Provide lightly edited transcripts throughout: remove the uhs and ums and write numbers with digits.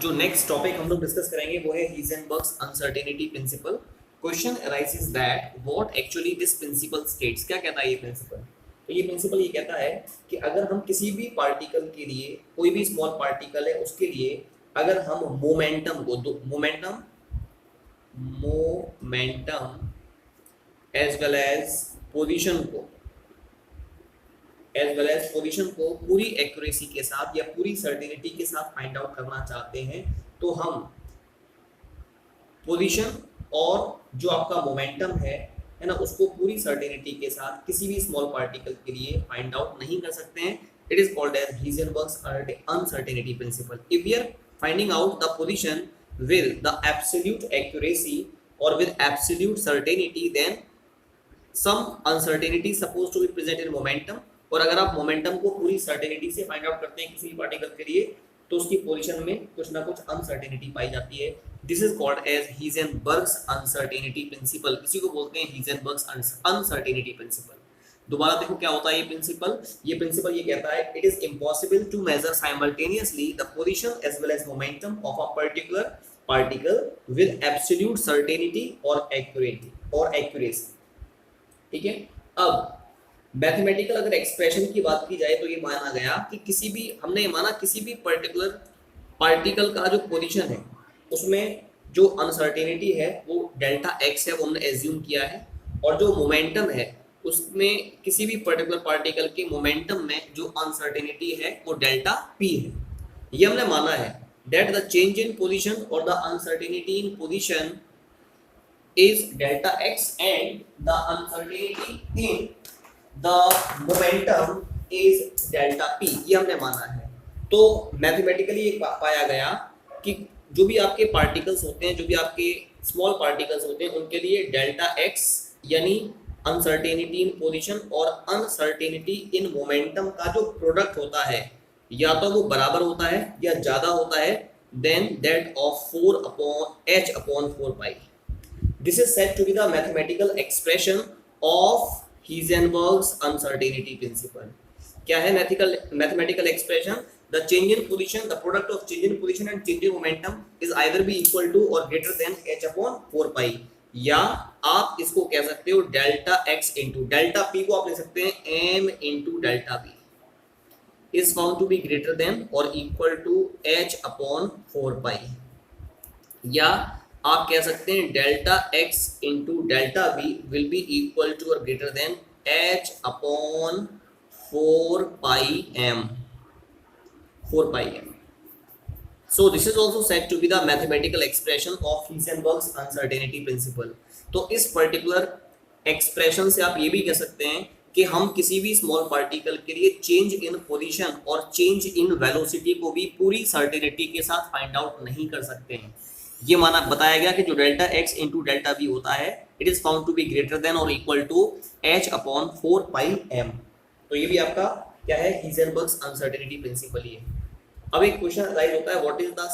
जो next topic हम लोग डिस्कस करेंगे वो है Heisenberg's uncertainty principle. Question arises that what actually this principle states. क्या कहता है ये प्रिंसिपल? तो ये प्रिंसिपल ये कहता है कि अगर हम किसी भी पार्टिकल के लिए, कोई भी स्मॉल पार्टिकल है उसके लिए, अगर हम मोमेंटम को momentum as well as position को पूरी एक्यूरेसी के साथ या पूरी सर्टेनिटी के साथ फाइंड आउट करना चाहते हैं, तो हम पोजीशन और जो आपका मोमेंटम है ना, उसको पूरी सर्टेनिटी के साथ किसी भी स्मॉल पार्टिकल के लिए फाइंड आउट नहीं कर सकते हैं। It is called as Heisenberg's uncertainty principle. If we are finding out the position with the absolute accuracy or with absolute certainty, then some uncertainty supposed to be present in momentum। और अगर आप momentum को पूरी certainty से find out करते हैं किसी भी पार्टिकल के लिए, तो उसकी पोजीशन में कुछ ना कुछ अनसर्टेनिटी पाई जाती है। This is called as Heisenberg's uncertainty principle. इसी को बोलते हैं हीज़ेनबर्ग्स अनसर्टेनिटी प्रिंसिपल। दोबारा देखो क्या होता है ये प्रिंसिपल। ये प्रिंसिपल ये कहता है it is impossible to measure simultaneously the position as well as momentum of a particular particle with absolute certainty और एक्यूरेसी। ठीक है। अब मैथमेटिकल अगर एक्सप्रेशन की बात की जाए तो ये माना गया कि हमने ये माना किसी भी पर्टिकुलर पार्टिकल का जो पोजीशन है उसमें जो अनसर्टेनिटी है वो डेल्टा एक्स है, वो हमने एज्यूम किया है। और जो मोमेंटम है उसमें किसी भी पर्टिकुलर पार्टिकल के मोमेंटम में जो अनसर्टेनिटी है वो डेल्टा पी है। ये हमने माना है that the change in position और the uncertainty in position is delta x and the uncertainty in the momentum is delta p। ये हमने माना है। तो मैथमेटिकली ये पाया गया कि जो भी आपके पार्टिकल्स होते हैं, जो भी आपके स्मॉल पार्टिकल्स होते हैं, उनके लिए डेल्टा x यानी अनसर्टेनिटी इन पोजीशन और अनसर्टेनिटी इन मोमेंटम का जो प्रोडक्ट होता है या तो वो बराबर होता है या ज़्यादा होता है than that of 4/h/4 pi. This is said to be the mathematical expression of Heisenberg's uncertainty principle। क्या है mathematical expression? The change in position, the product of change in position and change in momentum is either be equal to or greater than h/4 pi। या आप इसको कह सकते हो delta x into delta p को आप ले सकते हैं m into delta p is found to be greater than or equal to h/4 pi। या आप कह सकते हैं delta x into delta v will be equal to और greater than h/4 pi m। So this is also said to be the mathematical expression of Heisenberg's uncertainty principle। तो इस particular expression से आप ये भी कह सकते हैं कि हम किसी भी स्मॉल पार्टिकल के लिए चेंज इन पोजीशन और चेंज इन वेलोसिटी को भी पूरी सर्टेनिटी के साथ फाइंड आउट नहीं कर सकते हैं। ये माना बताया गया कि जो delta x into delta v होता है it is found to be greater than और equal to h/4 pi m। तो ये भी आपका क्या है, हीज़ेनबर्ग्स अनसर्टेनिटी प्रिंसिपल। ये अब एक क्वेश्चन राइज होता है what is the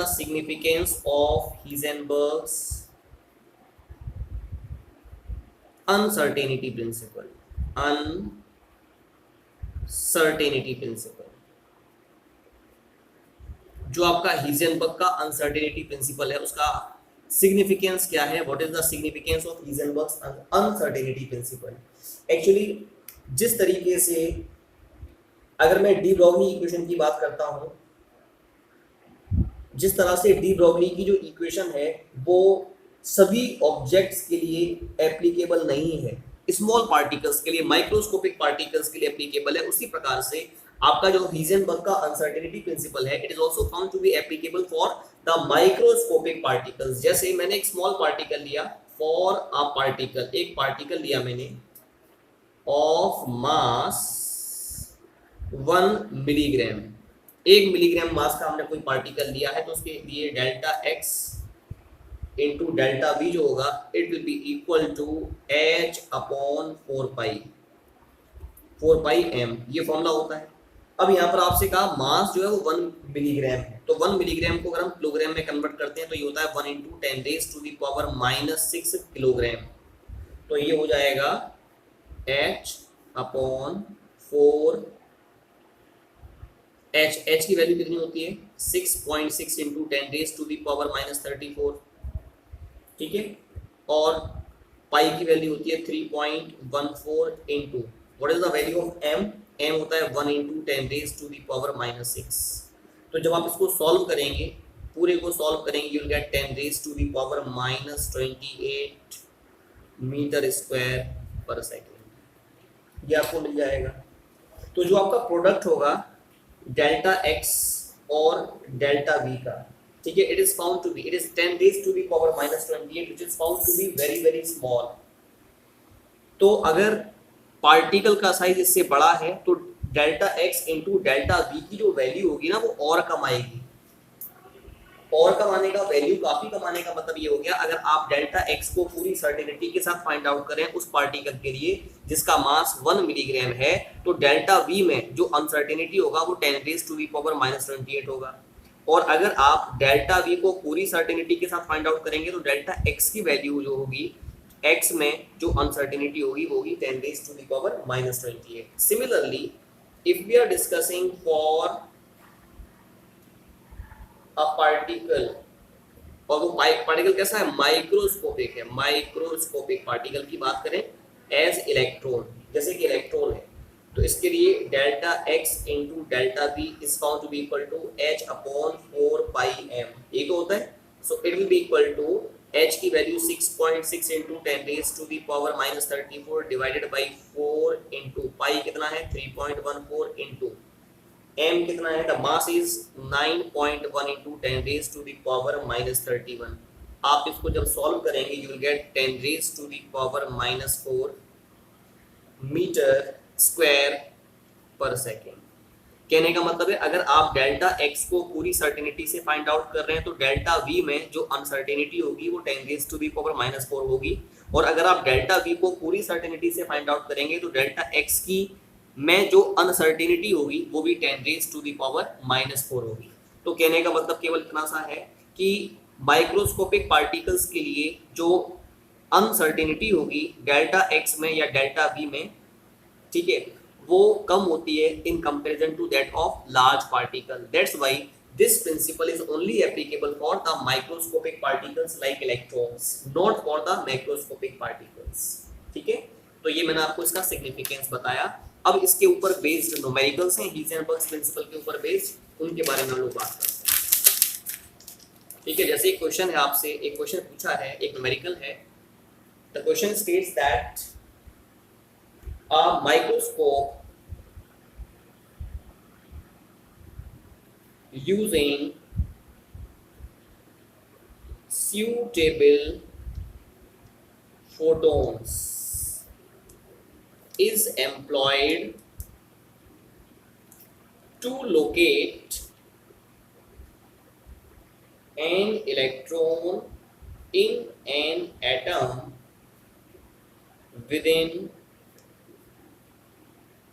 significance of Heisenberg's uncertainty principle. जो आपका हीज़ेनबर्ग का अनसर्टेनिटी प्रिंसिपल है उसका सिग्निफिकेंस क्या है? What is the significance of Heisenberg's uncertainty principle? Actually जिस तरीके से अगर मैं डी ब्रॉगली इक्वेशन की बात करता हूं, जिस तरह से डी ब्रॉगली की जो इक्वेशन है वो सभी ऑब्जेक्ट्स के लिए एप्लीकेबल नहीं है, स्मॉल पार्टिकल्स के लिए, माइक्रोस्कोपिक पार्टिकल्स के लिए एप्लीकेबल है, उसी प्रकार से आपका जो हीज़ेनबर्ग का अनसर्टेनिटी प्रिंसिपल है it is also found to be applicable for the microscopic particles. जैसे मैंने एक स्मॉल पार्टिकल लिया, फॉर अ पार्टिकल, एक पार्टिकल लिया मैंने of mass 1 milligram, 1 milligram mass का हमने कोई पार्टिकल लिया है, तो उसके लिए delta x into delta V जो होगा it will be equal to h/4 pi m। ये फॉर्मूला होता है। अब यहाँ पर आपसे कहा मास जो है वो 1 मिलीग्राम है, तो 1 मिलीग्राम को अगर हम किलोग्राम में कन्वर्ट करते हैं तो ये होता है 1 इंटू 10⁻⁻⁻6 किलोग्राम। तो ये हो जाएगा h/4 एच की वैल्यू कितनी होती है 6.6 इंटू 10⁻⁻34, ठीक है। और पाई की वैल्यू होती है 3.14 into what is the value of M, M होता है 1 इंटू 10⁻⁻6। तो जब आप इसको सॉल्व करेंगे, पूरे को सॉल्व करेंगे, you will get 10⁻⁻28 metre square per second, ये आपको मिल जाएगा। तो जो आपका प्रोडक्ट होगा डेल्टा एक्स और डेल्टा वी का, ठीक है, it is found to be, it is 10⁻⁻28 which is found to be very very small. तो अगर पार्टिकल का साइज इससे बड़ा है तो delta x into delta V की जो वैल्यू होगी ना वो और कम आएगी। और कमाने का, वैल्यू काफी कमाने का मतलब ये हो गया, अगर आप डेल्टा एक्स को पूरी सर्टेनिटी के साथ फाइंड आउट करें उस पार्टिकल के लिए जिसका मास 1 मिलीग्राम है, तो डेल्टा वी में जो अनसर्टेनिटी होगा वो 10⁻⁻28 होगा। और अगर आप डेल्टा वी को पूरी सर्टेनिटी के साथ फाइंड आउट करेंगे तो डेल्टा एक्स की वैल्यू जो होगी, एक्स में जो अनसर्टेनिटी होगी वो होगी 10⁻⁻28। Similarly if we are discussing for a particle, और वो पार्टिकल कैसा है, माइक्रोस्कोपिक है, माइक्रोस्कोपिक पार्टिकल की बात करें एज इलेक्ट्रॉन, जैसे कि इलेक्ट्रॉन है, तो इसके लिए delta x into delta we is found to be equal to H upon 4 pi m, ये तो होता है। So it will be equal to h की value 6.6 into 10⁻⁻34 divided by 4 into pi कितना है 3.14 इंटू m कितना है, द मास इज 9.1 इंटू 10⁻⁻31। आप इसको जब सॉल्व करेंगे you will get 10⁻⁻4 metre square per second. कहने का मतलब है अगर आप डेल्टा एक्स को पूरी सर्टेनिटी से फाइंड आउट कर रहे हैं तो डेल्टा वी में जो अनसर्टेनिटी होगी वो 10⁻⁻4 होगी, और अगर आप डेल्टा वी को पूरी सर्टेनिटी से फाइंड आउट करेंगे तो डेल्टा एक्स की में जो अनसर्टेनिटी होगी वो भी 10⁻⁻4 होगी। तो कहने का मतलब केवल इतना सा है कि माइक्रोस्कोपिक पार्टिकल्स के लिए जो अनसर्टेनिटी होगी डेल्टा एक्स में या डेल्टा वी में, ठीक है, वो कम होती है in comparison to that of large particle. That's why this principle is only applicable for the microscopic particles like electrons, not for the macroscopic particles, ठीक है। तो ये मैंने आपको इसका सिग्निफिकेंस बताया। अब इसके ऊपर बेस्ड न्यूमेरिकल्स हैं, हीजेनबर्ग प्रिंसिपल के ऊपर बेस्ड, उनके बारे में हम लोग बात करते हैं, ठीक है। जैसे एक क्वेश्चन है, आपसे एक क्वेश्चन पूछा है, एक न्यूमेरिकल है। The question states that a microscope using suitable photons is employed to locate an electron in an atom within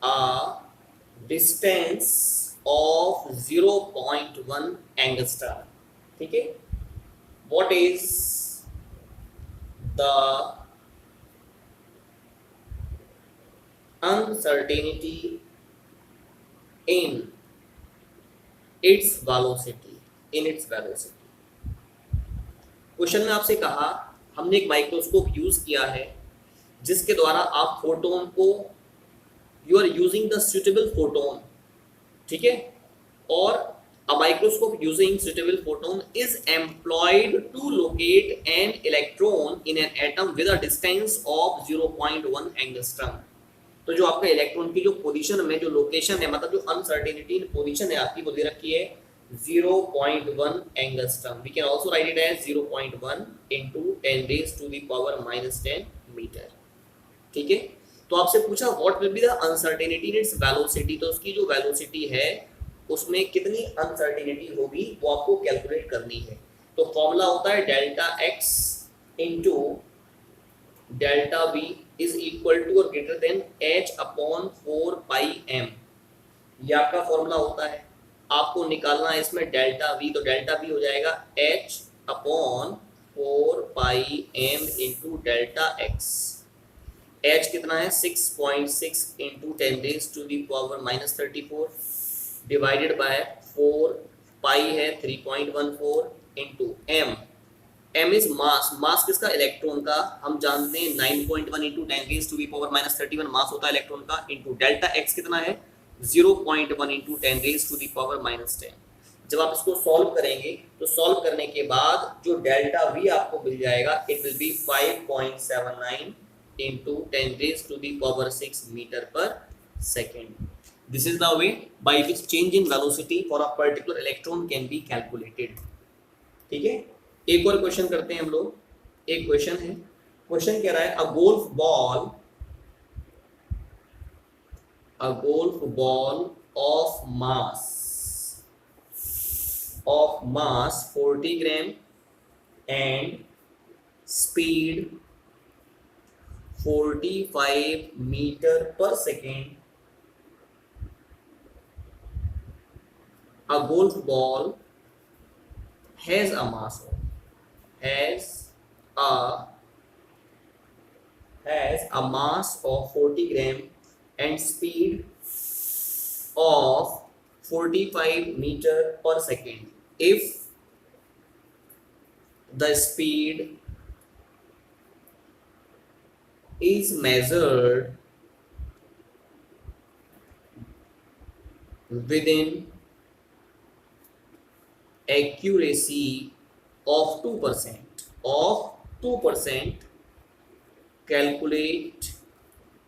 a distance of 0.1 angstrom, ठीक है। What is the uncertainty in its velocity, in its velocity? Question में आपसे कहा हमने एक microscope use किया है जिसके द्वारा आप फोटोन को, you are using the suitable photon, ठीक है, और a microscope using suitable photon is employed to locate an electron in an atom with a distance of 0.1 angstrom। तो जो आपका इलेक्ट्रॉन की जो पोजीशन में जो लोकेशन है, मतलब जो अनसर्टेनिटी इन पोजीशन है आपकी, वो दे रखी है 0.1 angstrom। we can also write it as 0.1 into 10⁻⁻10 metre, ठीक है। तो आपसे पूछा what will be the uncertainty in its velocity, तो उसकी जो वेलोसिटी है उसमें कितनी अनसर्टेनिटी होगी वो आपको कैलकुलेट करनी है। तो फॉर्मूला होता है delta x into delta we is equal to और greater than h upon 4 pi m, ये आपका फॉर्मूला होता है। आपको निकालना है इसमें डेल्टा वी, तो डेल्टा वी हो जाएगा h upon 4 pi m into delta x. H कितना है 6.6 इंटू 10⁻⁻34, डिवाइडेड बाय 4, पाई है 3.14 into m, m is mass, mass किसका, इलेक्ट्रॉन का, हम जानते हैं 9.1 इंटू 10⁻⁻31 मास होता है इलेक्ट्रॉन का, इंटू डेल्टा एक्स कितना है 0.1 इंटू 10⁻⁻10। जब आप इसको सॉल्व करेंगे तो सॉल्व करने के बाद जो डेल्टा वी आपको मिल जाएगा it will be 5.79 into 10⁻6 metre पर second. This is the way by which change in velocity for a particular electron can be calculated. ठीक है, एक और क्वेश्चन करते हैं हम लोग। एक क्वेश्चन है, क्वेश्चन कह रहा है अ golf ball of mass 40 gram and speed 45 meter per second. A golf ball has a mass of 40 gram and speed of 45 meter per second. If the speed is measured within accuracy of 2%, calculate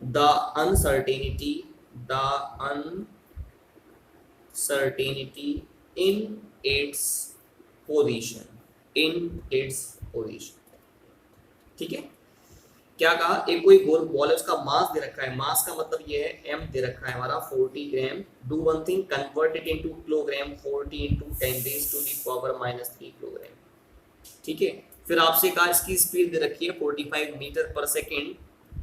the uncertainty in its position। ठीक है, क्या कहा, एक कोई golf ball है, उसका मास दे रखा है, मास का मतलब ये है एम दे रखा है हमारा 40 gram. Do one thing, convert it into kilogram, 40 into 10⁻³ kilogram. ठीक है, फिर आपसे कहा इसकी स्पीड दे रखी है 45 मीटर पर सेकेंड।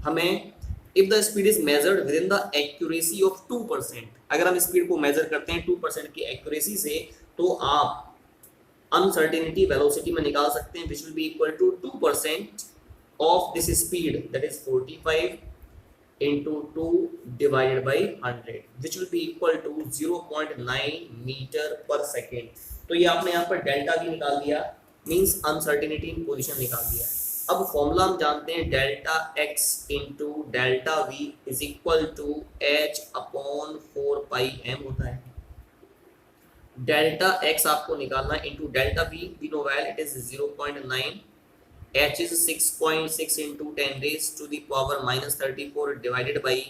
हमें if the speed is measured with in the accuracy of 2%, अगर हम स्पीड को मेजर करते हैं 2% की एक्यूरेसी से, तो आप अनसर्टेनिटी वेलोसिटी में निकाल सकते हैं, which will be equal to 2% of this speed, that is 45 into 2 divided by 100, which will be equal to 0.9 metre पर सेकेंड। तो ये आपने यहाँ पर डेल्टा भी निकाल दिया, मीन्स अनसर्टेनिटी इन पोजिशन निकाल दिया। अब फॉर्मूला हम जानते हैं, delta x into delta we is equal to H upon 4 pi M होता है। डेल्टा एक्स आपको निकालना into delta V know well it is 0.9, H is 6.6 into 10⁻⁻34 divided by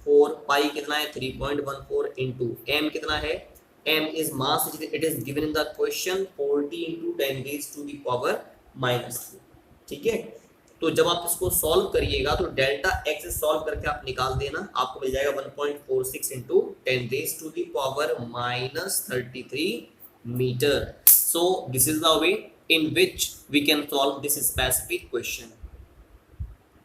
4, pi कितना है 3.14 इंटू एम कितना है, M is mass, it is given in the question 40 into 10⁻⁻3। ठीक है, तो जब आप इसको सॉल्व करिएगा तो डेल्टा एक्स सॉल्व करके आप निकाल देना, आपको मिल जाएगा 1.46 into 10⁻⁻33 metre. So this is the way in which we can solve this specific question.